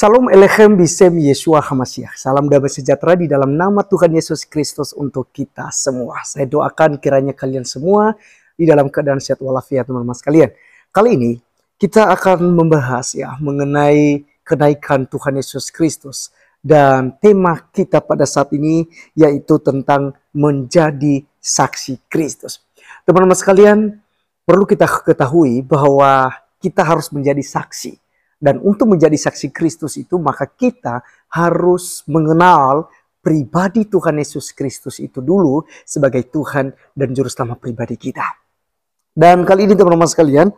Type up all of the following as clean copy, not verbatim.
Salam Elechem Bisem Yeshua HaMashiach. Salam damai sejahtera di dalam nama Tuhan Yesus Kristus untuk kita semua. Saya doakan kiranya kalian semua di dalam keadaan sehat walafiat, teman-teman sekalian. Kali ini kita akan membahas mengenai kenaikan Tuhan Yesus Kristus. Dan tema kita pada saat ini yaitu tentang menjadi saksi Kristus. Teman-teman sekalian, perlu kita ketahui bahwa kita harus menjadi saksi. Dan untuk menjadi saksi Kristus itu, maka kita harus mengenal pribadi Tuhan Yesus Kristus itu dulu sebagai Tuhan dan Juru Selamat pribadi kita. Dan kali ini teman-teman sekalian,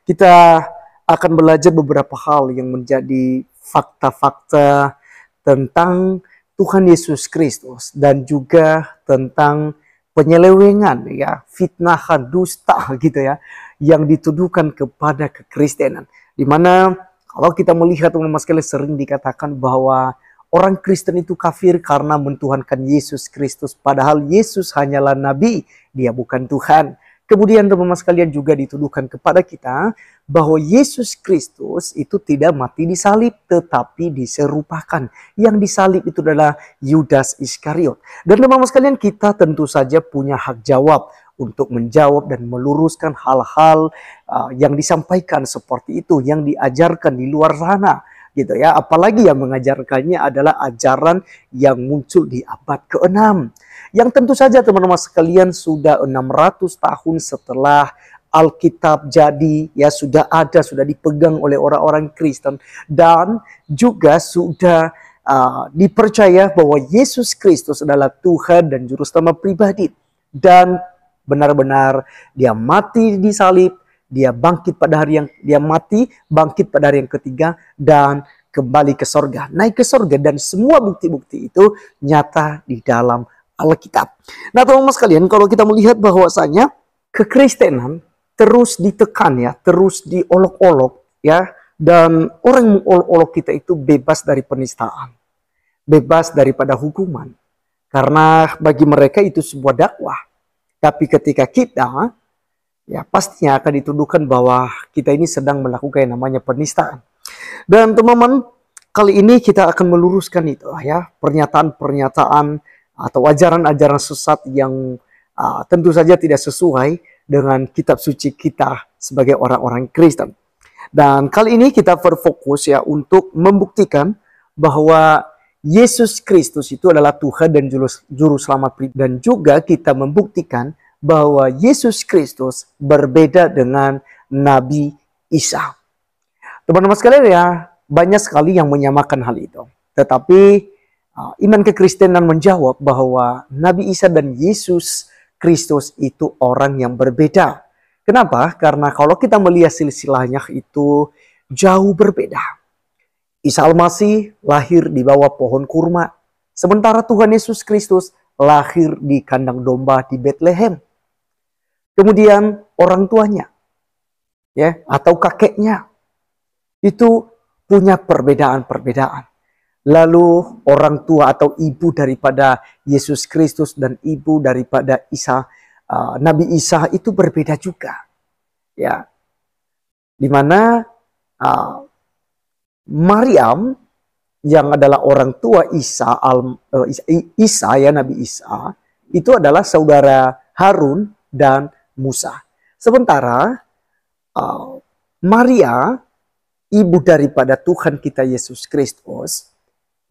kita akan belajar beberapa hal yang menjadi fakta-fakta tentang Tuhan Yesus Kristus dan juga tentang penyelewengan, fitnahan, dusta gitu yang dituduhkan kepada kekristenan. Di mana kalau kita melihat teman-teman sekalian sering dikatakan bahwa orang Kristen itu kafir karena mentuhankan Yesus Kristus. Padahal Yesus hanyalah nabi, dia bukan Tuhan. Kemudian teman-teman sekalian juga dituduhkan kepada kita bahwa Yesus Kristus itu tidak mati di salib tetapi diserupakan. Yang disalib itu adalah Yudas Iskariot. Dan teman-teman sekalian, kita tentu saja punya hak jawab untuk menjawab dan meluruskan hal-hal yang disampaikan seperti itu, yang diajarkan di luar sana, gitu ya. Apalagi yang mengajarkannya adalah ajaran yang muncul di abad ke-6. Yang tentu saja teman-teman sekalian sudah 600 tahun setelah Alkitab jadi, sudah ada, sudah dipegang oleh orang-orang Kristen. Dan juga sudah dipercaya bahwa Yesus Kristus adalah Tuhan dan Juru Selamat pribadi. Dan benar-benar dia mati di salib, dia bangkit pada hari yang dia mati, bangkit pada hari yang ketiga dan kembali ke sorga, naik ke sorga, dan semua bukti-bukti itu nyata di dalam Alkitab. Nah, teman-teman sekalian, kalau kita melihat bahwasanya kekristenan terus ditekan terus diolok-olok dan orang mengolok-olok kita itu bebas dari penistaan, bebas daripada hukuman, karena bagi mereka itu sebuah dakwah. Tapi ketika kita, pastinya akan dituduhkan bahwa kita ini sedang melakukan yang namanya penistaan. Dan teman-teman, kali ini kita akan meluruskan itu pernyataan-pernyataan atau ajaran-ajaran sesat yang tentu saja tidak sesuai dengan kitab suci kita sebagai orang-orang Kristen. Dan kali ini kita berfokus untuk membuktikan bahwa Yesus Kristus itu adalah Tuhan dan Juru Selamat pribadi. Dan juga kita membuktikan bahwa Yesus Kristus berbeda dengan Nabi Isa. Teman-teman sekalian, banyak sekali yang menyamakan hal itu. Tetapi iman kekristenan menjawab bahwa Nabi Isa dan Yesus Kristus itu orang yang berbeda. Kenapa? Karena kalau kita melihat silsilahnya itu jauh berbeda. Isa Al-Masih lahir di bawah pohon kurma. Sementara Tuhan Yesus Kristus lahir di kandang domba di Bethlehem. Kemudian orang tuanya atau kakeknya itu punya perbedaan-perbedaan. Lalu orang tua atau ibu daripada Yesus Kristus dan ibu daripada Nabi Isa itu berbeda juga. Di mana Maryam yang adalah orang tua Nabi Isa itu adalah saudara Harun dan Musa. Sementara Maria, ibu daripada Tuhan kita Yesus Kristus,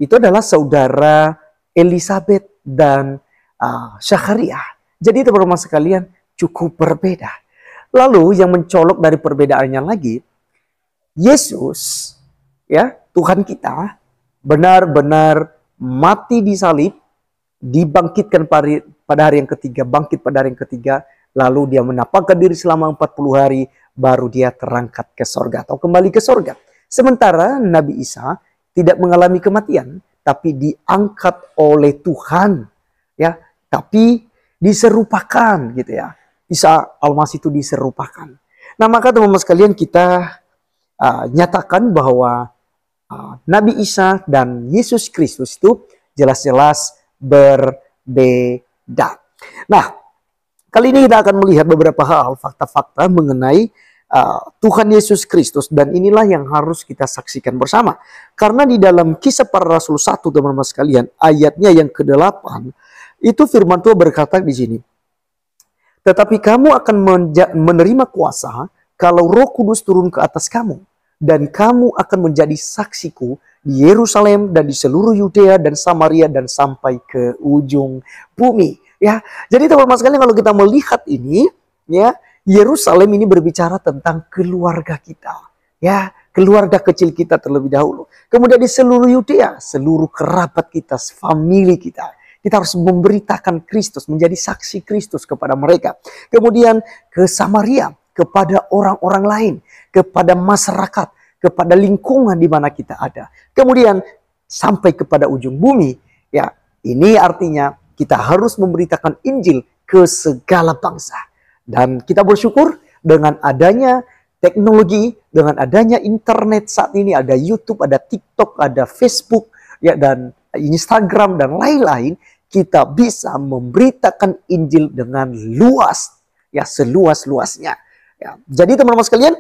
itu adalah saudara Elizabeth dan Zakaria. Jadi teman-teman sekalian cukup berbeda. Lalu yang mencolok dari perbedaannya lagi, Yesus Tuhan kita benar-benar mati di salib, dibangkitkan pada hari yang ketiga, bangkit pada hari yang ketiga, lalu dia menampakkan diri selama 40 hari, baru dia terangkat ke sorga atau kembali ke sorga. Sementara Nabi Isa tidak mengalami kematian, tapi diangkat oleh Tuhan, tapi diserupakan gitu Isa Al-Masih itu diserupakan. Nah, maka teman-teman sekalian, kita nyatakan bahwa Nabi Isa dan Yesus Kristus itu jelas-jelas berbeda. Nah, kali ini kita akan melihat beberapa hal, fakta-fakta mengenai Tuhan Yesus Kristus, dan inilah yang harus kita saksikan bersama. Karena di dalam Kisah Para Rasul 1, teman-teman sekalian, ayatnya yang ke-8, itu firman Tuhan berkata di sini, tetapi kamu akan menerima kuasa kalau Roh Kudus turun ke atas kamu, dan kamu akan menjadi saksiku di Yerusalem dan di seluruh Yudea dan Samaria dan sampai ke ujung bumi. Ya, jadi teman-teman sekalian, kalau kita melihat ini, ya, Yerusalem ini berbicara tentang keluarga kita, ya, keluarga kecil kita terlebih dahulu. Kemudian di seluruh Yudea, seluruh kerabat kita, famili kita. Kita harus memberitakan Kristus, menjadi saksi Kristus kepada mereka. Kemudian ke Samaria, kepada orang-orang lain, kepada masyarakat, kepada lingkungan di mana kita ada. Kemudian sampai kepada ujung bumi. Ya, ini artinya kita harus memberitakan Injil ke segala bangsa. Dan kita bersyukur dengan adanya teknologi, dengan adanya internet saat ini, ada YouTube, ada TikTok, ada Facebook, ya, dan Instagram dan lain-lain, kita bisa memberitakan Injil dengan luas, ya, seluas-luasnya. Ya, jadi teman-teman sekalian,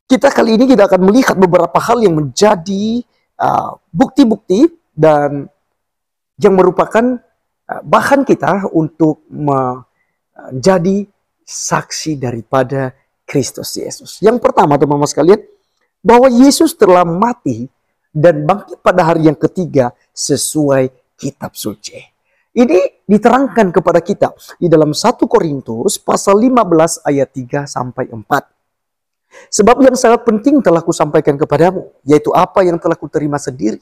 kita kali ini kita akan melihat beberapa hal yang menjadi bukti-bukti dan yang merupakan bahan kita untuk menjadi saksi daripada Kristus Yesus. Yang pertama teman-teman sekalian, bahwa Yesus telah mati dan bangkit pada hari yang ketiga sesuai kitab suci. Ini diterangkan kepada kita di dalam 1 Korintus pasal 15 ayat 3 sampai 4. Sebab yang sangat penting telah kusampaikan kepadamu, yaitu apa yang telah kuterima sendiri.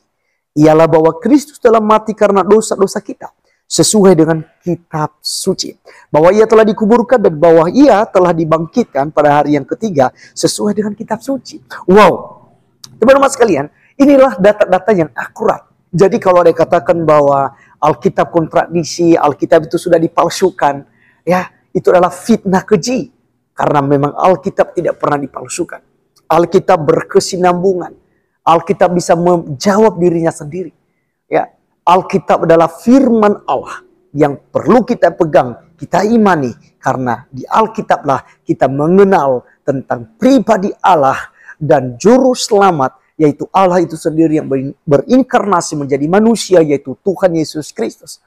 Ialah bahwa Kristus telah mati karena dosa-dosa kita, sesuai dengan kitab suci. Bahwa ia telah dikuburkan dan bahwa ia telah dibangkitkan pada hari yang ketiga, sesuai dengan kitab suci. Wow, teman-teman sekalian, inilah data-data yang akurat. Jadi kalau ada katakan bahwa Alkitab kontradiksi, Alkitab itu sudah dipalsukan, ya, itu adalah fitnah keji. Karena memang Alkitab tidak pernah dipalsukan. Alkitab berkesinambungan. Alkitab bisa menjawab dirinya sendiri. Ya, Alkitab adalah firman Allah yang perlu kita pegang, kita imani. Karena di Alkitablah kita mengenal tentang pribadi Allah dan juru selamat, yaitu Allah itu sendiri yang berinkarnasi menjadi manusia, yaitu Tuhan Yesus Kristus.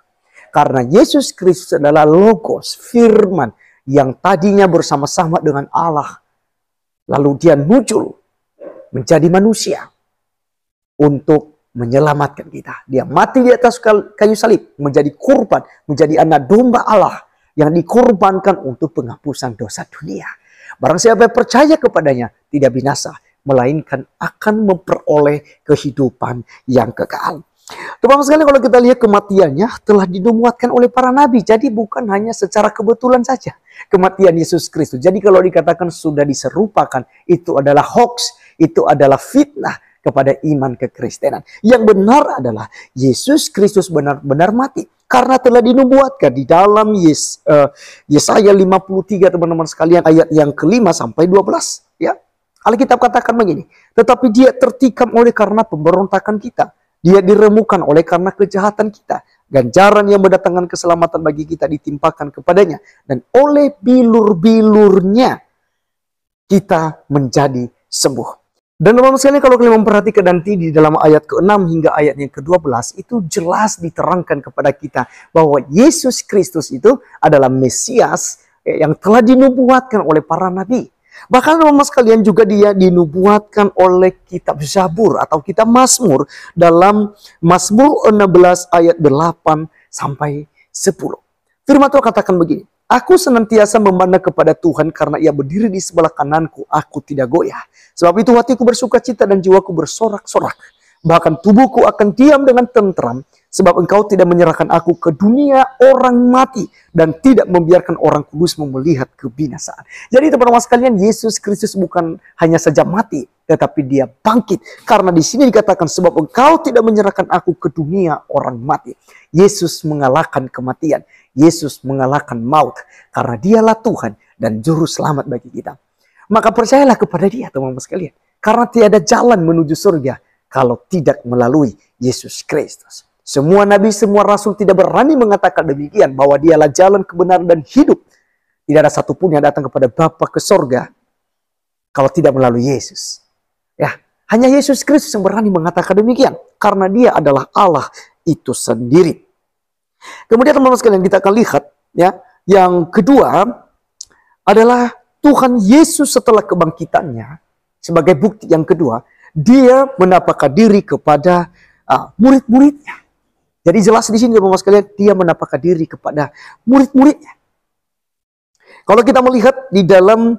Karena Yesus Kristus adalah Logos, firman, yang tadinya bersama-sama dengan Allah. Lalu dia muncul menjadi manusia untuk menyelamatkan kita. Dia mati di atas kayu salib, menjadi kurban, menjadi anak domba Allah yang dikorbankan untuk penghapusan dosa dunia. Barang siapa yang percaya kepadanya tidak binasa, melainkan akan memperoleh kehidupan yang kekal. Teman-teman sekalian, kalau kita lihat kematiannya telah dinubuatkan oleh para nabi. Jadi bukan hanya secara kebetulan saja kematian Yesus Kristus. Jadi kalau dikatakan sudah diserupakan, itu adalah hoax, itu adalah fitnah kepada iman kekristenan. Yang benar adalah Yesus Kristus benar-benar mati. Karena telah dinubuatkan di dalam Yesaya 53 teman-teman sekalian, ayat yang ke-5 sampai 12. Ya, Alkitab katakan begini, tetapi dia tertikam oleh karena pemberontakan kita. Dia diremukan oleh karena kejahatan kita. Ganjaran yang mendatangkan keselamatan bagi kita ditimpakan kepadanya. Dan oleh bilur-bilurnya kita menjadi sembuh. Dan teman-teman sekalian, kalau kalian memperhatikan nanti di dalam ayat ke-6 hingga ayat yang ke-12, itu jelas diterangkan kepada kita bahwa Yesus Kristus itu adalah Mesias yang telah dinubuatkan oleh para nabi. Bahkan teman-teman sekalian juga dia dinubuatkan oleh kitab Zabur atau kitab Mazmur dalam Mazmur 16 ayat 8 sampai 10. Firman Tuhan katakan begini, aku senantiasa memandang kepada Tuhan karena ia berdiri di sebelah kananku, aku tidak goyah. Sebab itu hatiku bersuka cita dan jiwaku bersorak-sorak. Bahkan tubuhku akan diam dengan tentram. Sebab engkau tidak menyerahkan aku ke dunia orang mati. Dan tidak membiarkan orang kudus melihat kebinasaan. Jadi teman-teman sekalian, Yesus Kristus bukan hanya saja mati. Tetapi dia bangkit. Karena di sini dikatakan, sebab engkau tidak menyerahkan aku ke dunia orang mati. Yesus mengalahkan kematian. Yesus mengalahkan maut. Karena dialah Tuhan dan juru selamat bagi kita. Maka percayalah kepada dia teman-teman sekalian. Karena tiada jalan menuju surga kalau tidak melalui Yesus Kristus. Semua nabi, semua rasul tidak berani mengatakan demikian, bahwa dialah jalan kebenaran dan hidup. Tidak ada satupun yang datang kepada Bapa ke surga kalau tidak melalui Yesus. Ya, hanya Yesus Kristus yang berani mengatakan demikian, karena Dia adalah Allah itu sendiri. Kemudian teman-teman sekalian, kita akan lihat ya, yang kedua adalah Tuhan Yesus setelah kebangkitannya, sebagai bukti yang kedua, Dia menampakkan diri kepada murid-muridnya. Jadi jelas di sini teman-teman sekalian, Dia menampakkan diri kepada murid-muridnya. Kalau kita melihat di dalam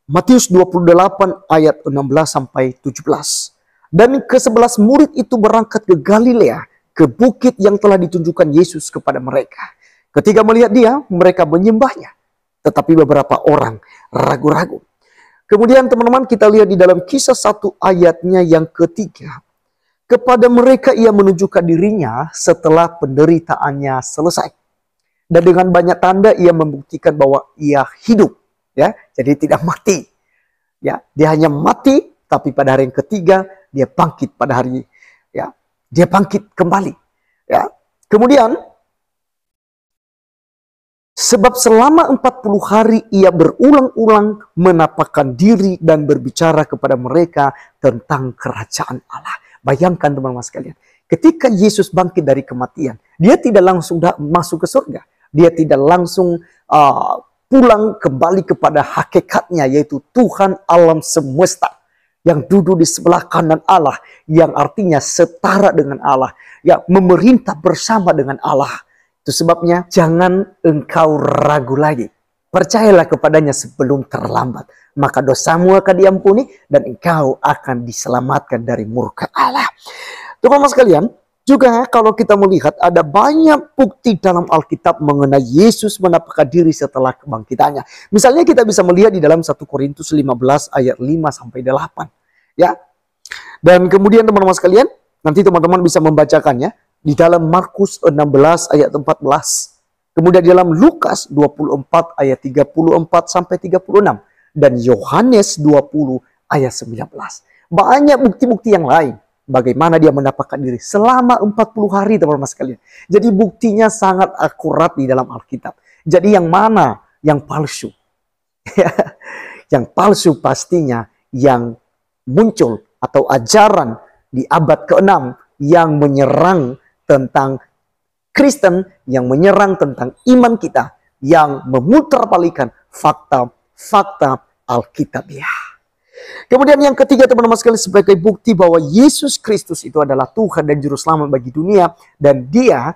Matius 28 ayat 16 sampai 17. Dan ke-11 murid itu berangkat ke Galilea, ke bukit yang telah ditunjukkan Yesus kepada mereka. Ketika melihat Dia, mereka menyembahnya. Tetapi beberapa orang ragu-ragu. Kemudian teman-teman, kita lihat di dalam Kisah 1 ayatnya yang ketiga. Kepada mereka Ia menunjukkan dirinya setelah penderitaannya selesai. Dan dengan banyak tanda Ia membuktikan bahwa Ia hidup. Ya, jadi tidak mati. Ya, Dia hanya mati, tapi pada hari yang ketiga Dia bangkit pada hari, ya, Dia bangkit kembali. Ya, kemudian sebab selama 40 hari Ia berulang-ulang menampakkan diri dan berbicara kepada mereka tentang kerajaan Allah. Bayangkan teman-teman sekalian, ketika Yesus bangkit dari kematian, Dia tidak langsung masuk ke surga. Dia tidak langsung pulang kembali kepada hakikatnya, yaitu Tuhan alam semesta yang duduk di sebelah kanan Allah, yang artinya setara dengan Allah, yang memerintah bersama dengan Allah. Itu sebabnya jangan engkau ragu lagi. Percayalah kepadanya sebelum terlambat. Maka dosamu akan diampuni dan engkau akan diselamatkan dari murka Allah. Teman-teman sekalian, juga kalau kita melihat ada banyak bukti dalam Alkitab mengenai Yesus menampakkan diri setelah kebangkitannya. Misalnya kita bisa melihat di dalam 1 Korintus 15 ayat 5 sampai 8. Ya. Dan kemudian teman-teman sekalian, nanti teman-teman bisa membacakannya di dalam Markus 16 ayat 14. Kemudian di dalam Lukas 24 ayat 34 sampai 36 dan Yohanes 20 ayat 19. Banyak bukti-bukti yang lain. Bagaimana Dia menampakkan diri selama 40 hari teman-teman sekalian. Jadi buktinya sangat akurat di dalam Alkitab. Jadi yang mana yang palsu? Yang palsu pastinya yang muncul atau ajaran di abad ke-6 yang menyerang tentang Kristen, yang menyerang tentang iman kita, yang memutarbalikkan fakta-fakta Alkitabiah. Kemudian yang ketiga teman-teman sekalian, sebagai bukti bahwa Yesus Kristus itu adalah Tuhan dan Juru Selamat bagi dunia. Dan Dia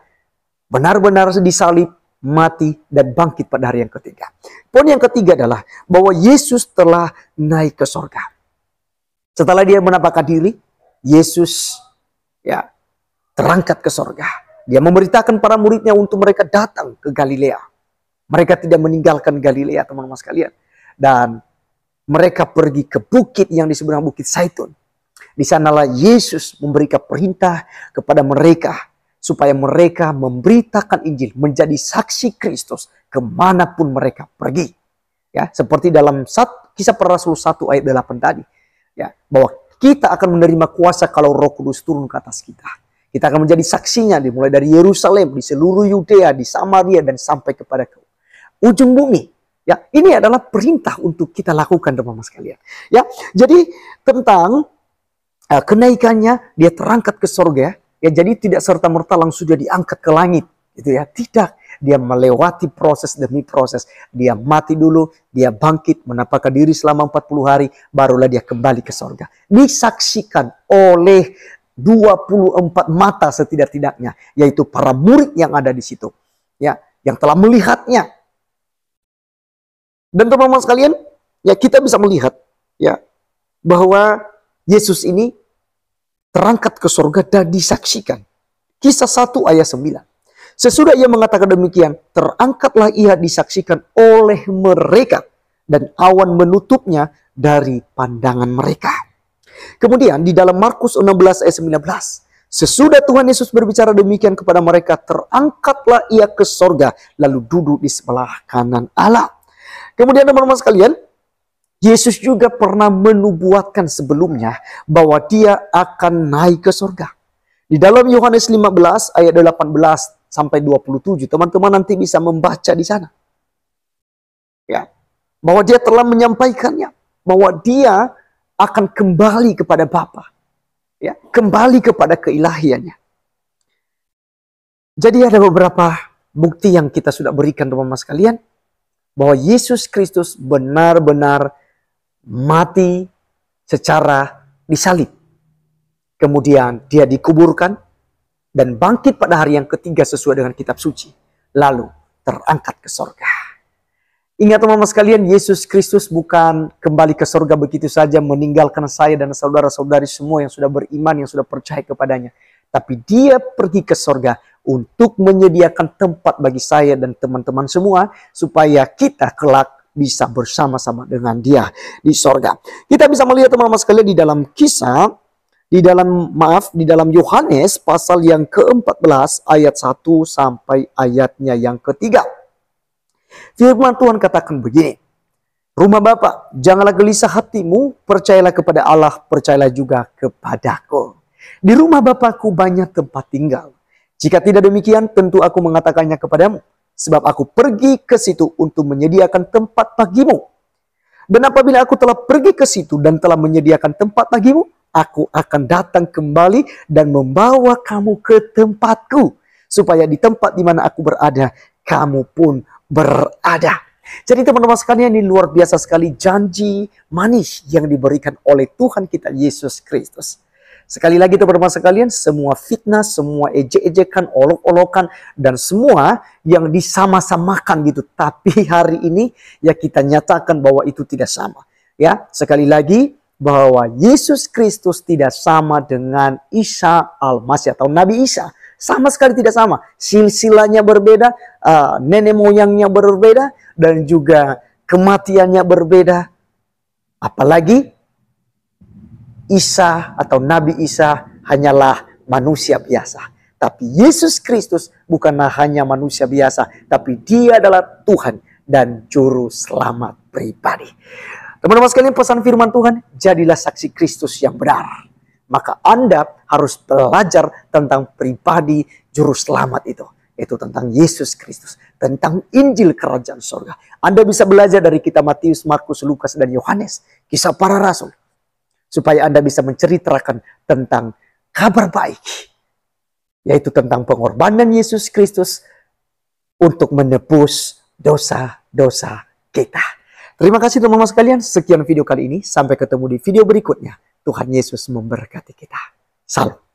benar-benar disalib, mati, dan bangkit pada hari yang ketiga. Poin yang ketiga adalah bahwa Yesus telah naik ke sorga. Setelah Dia menampakkan diri, Yesus terangkat ke sorga. Dia memberitakan para muridnya untuk mereka datang ke Galilea. Mereka tidak meninggalkan Galilea teman-teman sekalian. Dan mereka pergi ke bukit yang disebut Bukit Zaitun. Di sanalah Yesus memberikan perintah kepada mereka supaya mereka memberitakan Injil, menjadi saksi Kristus kemanapun mereka pergi. Ya, seperti dalam Kisah Para Rasul 1 ayat 8 tadi. Ya, bahwa kita akan menerima kuasa kalau Roh Kudus turun ke atas kita. Kita akan menjadi saksinya dimulai dari Yerusalem, di seluruh Yudea, di Samaria, dan sampai kepada ujung bumi. Ya, ini adalah perintah untuk kita lakukan teman-teman sekalian. Ya, jadi tentang kenaikannya, Dia terangkat ke sorga. Ya, jadi tidak serta-merta langsung Dia diangkat ke langit, gitu ya. Tidak, Dia melewati proses demi proses. Dia mati dulu, Dia bangkit, menampakkan diri selama 40 hari, barulah Dia kembali ke sorga. Disaksikan oleh 24 mata setidak-tidaknya, yaitu para murid yang ada di situ. Ya, yang telah melihatnya. Dan teman-teman sekalian, ya kita bisa melihat ya bahwa Yesus ini terangkat ke surga dan disaksikan. Kisah 1 ayat 9. Sesudah Ia mengatakan demikian, terangkatlah Ia disaksikan oleh mereka dan awan menutupnya dari pandangan mereka. Kemudian di dalam Markus 16 ayat 19, sesudah Tuhan Yesus berbicara demikian kepada mereka, terangkatlah Ia ke sorga lalu duduk di sebelah kanan Allah. Kemudian teman-teman sekalian, Yesus juga pernah menubuatkan sebelumnya bahwa Dia akan naik ke surga. Di dalam Yohanes 15 ayat 18 sampai 27, teman-teman nanti bisa membaca di sana. Ya, bahwa Dia telah menyampaikannya. bahwa dia akan kembali kepada Bapa, ya, kembali kepada keilahiannya. Jadi ada beberapa bukti yang kita sudah berikan teman-teman sekalian, bahwa Yesus Kristus benar-benar mati secara disalib. Kemudian dia dikuburkan dan bangkit pada hari yang ketiga sesuai dengan kitab suci. Lalu terangkat ke sorga. Ingat teman-teman sekalian, Yesus Kristus bukan kembali ke sorga begitu saja meninggalkan saya dan saudara-saudari semua yang sudah beriman, yang sudah percaya kepadanya. Tapi dia pergi ke sorga untuk menyediakan tempat bagi saya dan teman-teman semua, supaya kita kelak bisa bersama-sama dengan dia di sorga. Kita bisa melihat teman-teman sekalian di dalam kisah, di dalam Yohanes pasal yang ke-14 ayat 1 sampai ayatnya yang ketiga. Firman Tuhan katakan begini, rumah Bapa, janganlah gelisah hatimu, percayalah kepada Allah, percayalah juga kepadaku. Di rumah Bapakku banyak tempat tinggal. Jika tidak demikian, tentu aku mengatakannya kepadamu, sebab aku pergi ke situ untuk menyediakan tempat bagimu. Dan apabila aku telah pergi ke situ dan telah menyediakan tempat bagimu, aku akan datang kembali dan membawa kamu ke tempatku, supaya di tempat di mana aku berada, kamu pun berada. Jadi teman-teman sekalian, ini luar biasa sekali janji manis yang diberikan oleh Tuhan kita Yesus Kristus. Sekali lagi teman-teman sekalian, semua fitnah, semua ejek-ejekan, olok-olokan, dan semua yang disama-samakan gitu. Tapi hari ini ya kita nyatakan bahwa itu tidak sama. Ya, sekali lagi bahwa Yesus Kristus tidak sama dengan Isa Al-Masih atau Nabi Isa. Sama sekali tidak sama. Silsilahnya berbeda, nenek moyangnya berbeda, dan juga kematiannya berbeda. Apalagi Isa atau Nabi Isa hanyalah manusia biasa. Tapi Yesus Kristus bukanlah hanya manusia biasa, tapi dia adalah Tuhan dan Juru Selamat pribadi. Teman-teman sekalian, pesan firman Tuhan, jadilah saksi Kristus yang benar. Maka Anda harus belajar tentang pribadi Juru Selamat itu. Itu tentang Yesus Kristus, tentang Injil Kerajaan Sorga. Anda bisa belajar dari kitab Matius, Markus, Lukas, dan Yohanes, kisah para rasul, supaya Anda bisa menceritakan tentang kabar baik, yaitu tentang pengorbanan Yesus Kristus untuk menebus dosa-dosa kita. Terima kasih teman-teman sekalian. Sekian video kali ini. Sampai ketemu di video berikutnya. Tuhan Yesus memberkati kita. Salam.